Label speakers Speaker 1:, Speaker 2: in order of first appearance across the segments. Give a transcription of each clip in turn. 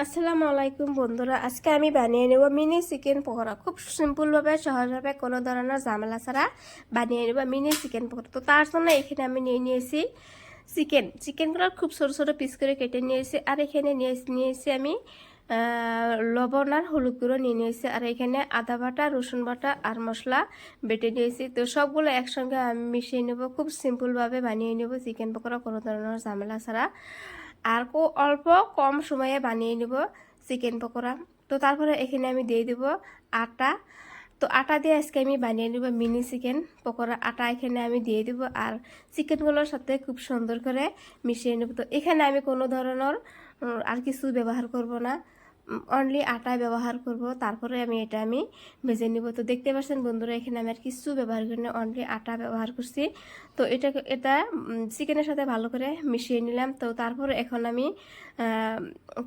Speaker 1: আসসালামু আলাইকুম বন্ধুরা, আজকে আমি বানিয়ে নেব মিনি চিকেন পকোড়া। খুব সিম্পলভাবে সহজভাবে কোনো ধরনের ঝামেলা ছাড়া বানিয়ে নেব মিনি চিকেন পকোড়া। তো তার জন্য এখানে আমি নিয়ে নিয়েছি চিকেনগুলো খুব ছোটো ছোটো পিস করে কেটে নিয়েছি। আর এখানে নিয়েছি আমি লবণ আর হলুদ গুঁড়ো নিয়ে নিয়েছি। আর এখানে আদা বাটা, রসুন বাটা আর মশলা বেটে নিয়েছি। তো সবগুলো একসঙ্গে আমি মিশিয়ে নেব। খুব সিম্পলভাবে বানিয়ে নেব চিকেন পকোড়া, কোনো ধরনের ঝামেলা ছাড়া। আর অল্প কম সময়ে বানিয়ে নেব চিকেন পকোড়া। তো তারপরে এখানে আমি দিয়ে দেব আটা। তো আটা দিয়ে আজকে আমি বানিয়ে নেব মিনি চিকেন পকোড়া। আটা এখানে আমি দিয়ে দেব আর চিকেনগুলোর সাথে খুব সুন্দর করে মিশিয়ে নেব। তো এখানে আমি কোনো ধরনের আর কিছু ব্যবহার করব না, অনলি আটায় ব্যবহার করব। তারপরে আমি ভেজে নিব। তো দেখতে পাচ্ছেন বন্ধুরা, এখানে আমি আর কিছু ব্যবহার করি না, অনলি আটা ব্যবহার করছি। তো এটা চিকেনের সাথে ভালো করে মিশিয়ে নিলাম। তো তারপরে এখন আমি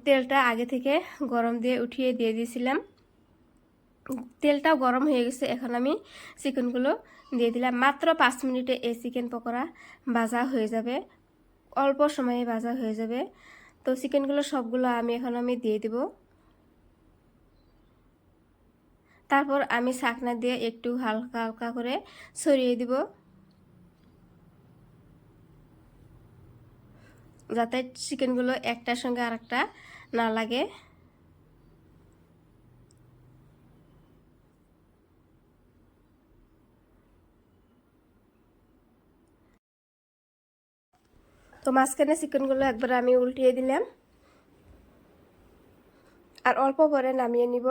Speaker 1: তেলটা আগে থেকে গরম দিয়ে উঠিয়ে দিয়ে দিয়েছিলাম। তেলটাও গরম হয়ে গেছে। এখন আমি চিকেনগুলো দিয়ে দিলাম। মাত্র 5 মিনিটে এই চিকেন পকোড়া ভাজা হয়ে যাবে, অল্প সময়ে ভাজা হয়ে যাবে। তো চিকেনগুলো সবগুলো আমি দিয়ে দেব। তারপর আমি ছাকনা দিয়ে একটু হালকা হালকা করে ছড়িয়ে দিব, যাতে চিকেনগুলো একটার সঙ্গে আরেকটা না লাগে। তো মাঝখানে চিকেনগুলো একবার আমি উল্টিয়ে দিলাম আর অল্প পরে নামিয়ে নিব।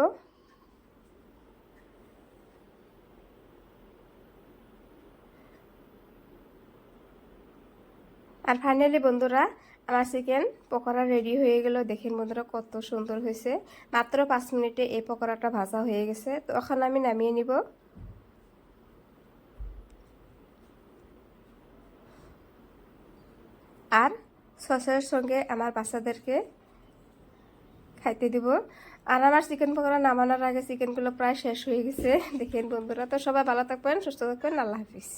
Speaker 1: আর ফাইনালি বন্ধুরা, আমার চিকেন পকোড়া রেডি হয়ে গেল। দেখেন বন্ধুরা কত সুন্দর হয়েছে। মাত্র 5 মিনিটে এই পকোড়াটা ভাজা হয়ে গেছে। তো এখন আমি নামিয়ে নিব। আর সসের সঙ্গে আমার বাচ্চাদেরকে খাইতে দিব। আর আমার চিকেন পকোড়া নামানোর আগে চিকেনগুলো প্রায় শেষ হয়ে গেছে। দেখেন বন্ধুরা, তো সবাই ভালো থাকবেন, সুস্থ থাকবেন। আল্লাহ হাফিজ।